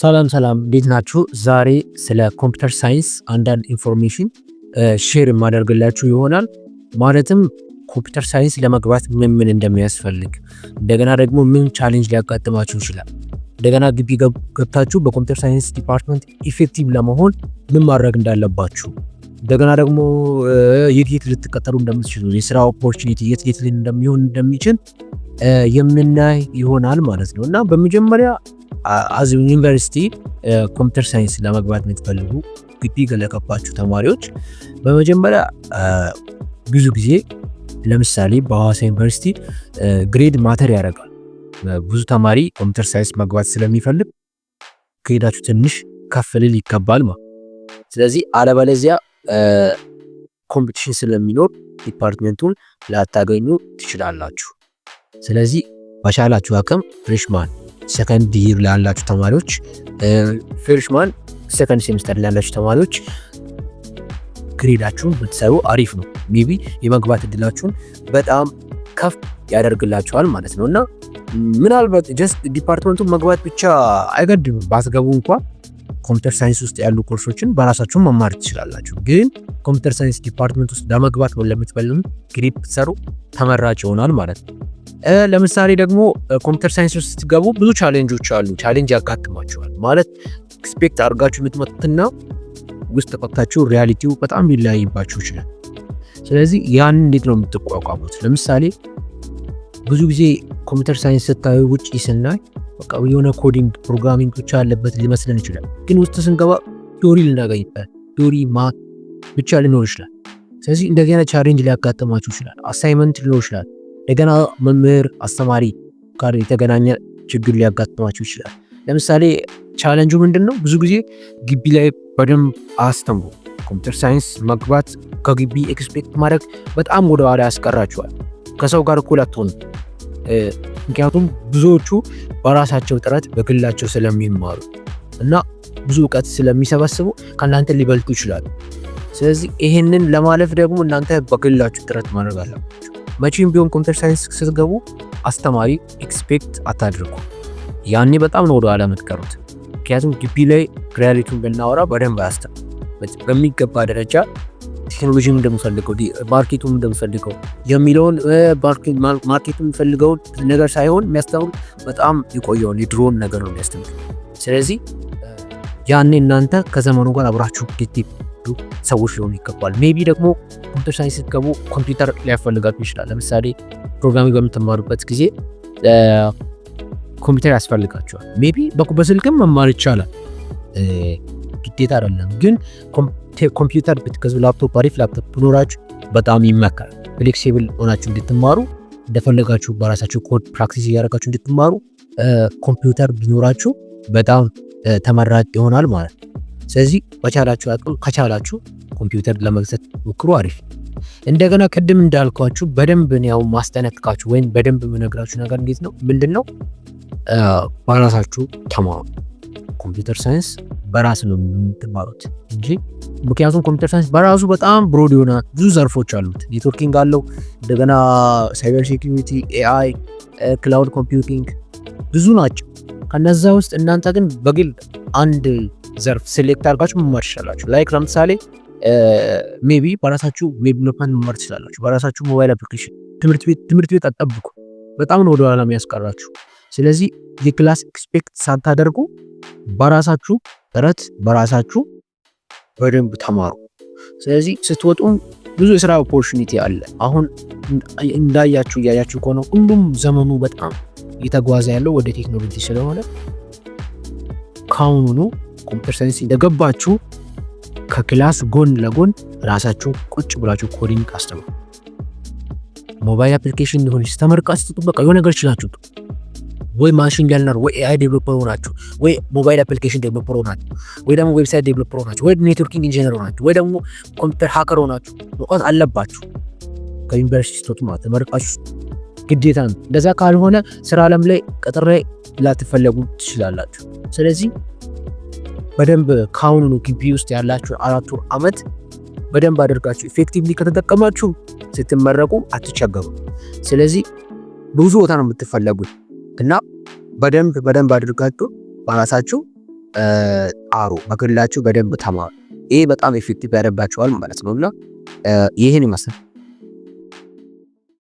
ሰላም እንዴት ናችሁ? ዛሬ ስለ ኮምፒውተር ሳይንስ አንዳንድ ኢንፎርሜሽን ሼር የማደርግላችሁ ይሆናል። ማለትም ኮምፒውተር ሳይንስ ለመግባት ምን እንደሚያስፈልግ፣ እንደገና ደግሞ ምን ቻሌንጅ ሊያጋጥማችሁ ይችላል፣ እንደገና ግቢ ገብታችሁ በኮምፒውተር ሳይንስ ዲፓርትመንት ኢፌክቲቭ ለመሆን ምን ማድረግ እንዳለባችሁ፣ እንደገና ደግሞ የት ልትቀጠሩ እንደምትችሉ፣ የስራ ኦፖርቹኒቲ የት እንደሚሆን እንደሚችል የምናይ ይሆናል ማለት ነው። እና በመጀመሪያ አዝ ዩኒቨርሲቲ ኮምፒውተር ሳይንስ ለመግባት የምትፈልጉ ግቢ ገለቀባችሁ ተማሪዎች በመጀመሪያ ብዙ ጊዜ ለምሳሌ በሐዋሳ ዩኒቨርሲቲ ግሬድ ማተር ያደርጋል። ብዙ ተማሪ ኮምፒውተር ሳይንስ መግባት ስለሚፈልግ ግሬዳችሁ ትንሽ ከፍ ሊል ይገባል ማለት። ስለዚህ አለበለዚያ ኮምፒቲሽን ስለሚኖር ዲፓርትመንቱን ላታገኙ ትችላላችሁ። ስለዚህ በቻላችሁ አቅም ፍሬሽማን ሰከንድ ይር ላላችሁ ተማሪዎች ፍሬሽማን ሰከንድ ሴሚስተር ላላችሁ ተማሪዎች ግሬዳችሁን ብትሰሩ አሪፍ ነው። ሜቢ የመግባት እድላችሁን በጣም ከፍ ያደርግላችኋል ማለት ነው። እና ምናልባት ጀስት ዲፓርትመንቱን መግባት ብቻ አይገድም። ባትገቡ እንኳን ኮምፒውተር ሳይንስ ውስጥ ያሉ ኮርሶችን በራሳችሁ መማር ትችላላችሁ። ግን ኮምፒውተር ሳይንስ ዲፓርትመንት ውስጥ ለመግባት ነው ለምትፈልጉ ግሬድ ብትሰሩ ተመራጭ ይሆናል ማለት ነው። ለምሳሌ ደግሞ ኮምፒውተር ሳይንስ ውስጥ ስትገቡ ብዙ ቻሌንጆች አሉ። ቻሌንጅ ያጋጥማችኋል ማለት ኤክስፔክት አድርጋችሁ የምትመጡትና ውስጥ ተቆጣችሁ ሪያሊቲው በጣም ሊለያይባችሁ ይችላል። ስለዚህ ያን እንዴት ነው የምትቋቋሙት? ለምሳሌ ብዙ ጊዜ ኮምፒውተር ሳይንስ ስታዩ ውጪ ስናይ በቃ የሆነ ኮዲንግ ፕሮግራሚንግ ብቻ ያለበት ሊመስለን ይችላል። ግን ውስጥ ስንገባ ቲዮሪ ልናገኝ ይችላል። ቲዮሪ ማት ብቻ ሊኖር ይችላል። ስለዚህ እንደዚህ አይነት ቻሌንጅ ሊያጋጥማችሁ ይችላል። አሳይመንት ሊኖር ይችላል። እንደገና መምህር አስተማሪ ጋር የተገናኘ ችግር ሊያጋጥማችሁ ይችላል። ለምሳሌ ቻሌንጁ ምንድነው? ብዙ ጊዜ ግቢ ላይ በደንብ አስተምሩ። ኮምፒውተር ሳይንስ መግባት ከግቢ ኤክስፔክት ማድረግ በጣም ወደ ኋላ ያስቀራችኋል። ከሰው ጋር እኩል አትሆኑ። ምክንያቱም ብዙዎቹ በራሳቸው ጥረት በግላቸው ስለሚማሩ እና ብዙ እውቀት ስለሚሰበስቡ ከእናንተ ሊበልጡ ይችላሉ። ስለዚህ ይሄንን ለማለፍ ደግሞ እናንተ በግላችሁ ጥረት ማድረግ አለባችሁ። መቼም ቢሆን ኮምፒውተር ሳይንስ ስትገቡ አስተማሪ ኤክስፔክት አታድርጉ። ያኔ በጣም ነው ወደ ኋላ የምትቀሩት። ምክንያቱም ግቢ ላይ ሪያሊቲውን ብናወራ በደንብ አያስተምርም። በሚገባ ደረጃ ቴክኖሎጂን እንደምፈልገው ማርኬቱን እንደምፈልገው የሚለውን ማርኬቱን የሚፈልገውን ነገር ሳይሆን የሚያስተምሩ በጣም የቆየውን የድሮን ነገር ነው የሚያስተምሩ። ስለዚህ ያኔ እናንተ ከዘመኑ ጋር አብራችሁ ሰዎች ሊሆኑ ይገባል። ሜቢ ደግሞ ኮምፒውተር ሳይንስ ስትገቡ ኮምፒውተር ሊያስፈልጋችሁ ይችላል። ለምሳሌ ፕሮግራሚንግ በምትማሩበት ጊዜ ኮምፒውተር ያስፈልጋችኋል። ሜቢ በስልክም መማር ይቻላል፣ ግዴታ አይደለም። ግን ኮምፒውተር ብትገዙ ላፕቶፕ፣ አሪፍ ላፕቶፕ ቢኖራችሁ በጣም ይመከራል። ፍሌክሲብል ሆናችሁ እንድትማሩ እንደፈለጋችሁ በራሳችሁ ኮድ ፕራክቲስ እያደረጋችሁ እንድትማሩ ኮምፒውተር ቢኖራችሁ በጣም ተመራጭ ይሆናል ማለት ነው። ስለዚህ በቻላችሁ አቅም ከቻላችሁ ኮምፒውተር ለመግዛት ሞክሩ፣ አሪፍ። እንደገና ቅድም እንዳልኳችሁ በደንብ ነው ማስጠነቅቃችሁ ወይም በደንብ የምነግራችሁ ነገር እንዴት ነው ምንድነው በራሳችሁ ተማሩ። ኮምፒውተር ሳይንስ በራስ ነው የምትማሩት እንጂ ምክንያቱም ኮምፒውተር ሳይንስ በራሱ በጣም ብሮድ የሆነ ብዙ ዘርፎች አሉት። ኔትወርኪንግ አለው፣ እንደገና ሳይበር ሴኩሪቲ፣ ኤአይ፣ ክላውድ ኮምፒውቲንግ ብዙ ናቸው። ከነዛ ውስጥ እናንተ ግን በግል አንድ ዘርፍ ሴሌክት አድርጋችሁ መማር ትችላላችሁ። ላይክ ለምሳሌ ሜቢ በራሳችሁ ዌብ ዴቨሎፕመንት መማር ትችላላችሁ። በራሳችሁ ሞባይል አፕሊኬሽን ትምህርት ቤት አጠብቁ፣ በጣም ነው ወደኋላ የሚያስቀራችሁ። ስለዚህ የክላስ ኤክስፔክት ሳታደርጉ በራሳችሁ ጥረት በራሳችሁ በደንብ ተማሩ። ስለዚህ ስትወጡ ብዙ የስራ ኦፖርቹኒቲ አለ። አሁን እያያችሁ ከሆነ ሁሉም ዘመኑ በጣም እየተጓዘ ያለው ወደ ቴክኖሎጂ ስለሆነ ካሁኑ ኮምፒውተር ሳይንስ እንደገባችሁ ከክላስ ጎን ለጎን ራሳችሁ ቁጭ ብላችሁ ኮዲንግ አስተምሩ። ሞባይል አፕሊኬሽን ሊሆን ተመርቃችሁ በቃ የሆነ ነገር ይችላችሁ ወይ ማሽን ለርነር ወይ ኤአይ ዴቨሎፐር ሆናችሁ ወይ ሞባይል አፕሊኬሽን ዴቨሎፐር ሆናችሁ ወይ ደግሞ ዌብሳይት ዴቨሎፐር ሆናችሁ ወይ ኔትወርኪንግ ኢንጂነር ሆናችሁ ወይ ደግሞ ኮምፒውተር ሃከር ሆናችሁ መውጣት አለባችሁ ከዩኒቨርሲቲ ስትወጡ ማለት ተመርቃችሁ ግዴታ ነው። እንደዛ ካልሆነ ስራ ዓለም ላይ ቀጥር ላይ ላትፈለጉ ትችላላችሁ። ስለዚህ በደንብ ካሁኑ ግቢ ውስጥ ያላችሁ 4 ወር አመት በደንብ አድርጋችሁ ኢፌክቲቭሊ ከተጠቀማችሁ ስትመረቁ አትቸገሩ። ስለዚህ ብዙ ቦታ ነው የምትፈለጉት እና በደንብ አድርጋችሁ በራሳችሁ ጣሩ፣ በግላችሁ በደንብ ተማሩ። ይሄ በጣም ኤፌክቲቭ ያደርጋችኋል ማለት ነውና ይህን ይመስላል።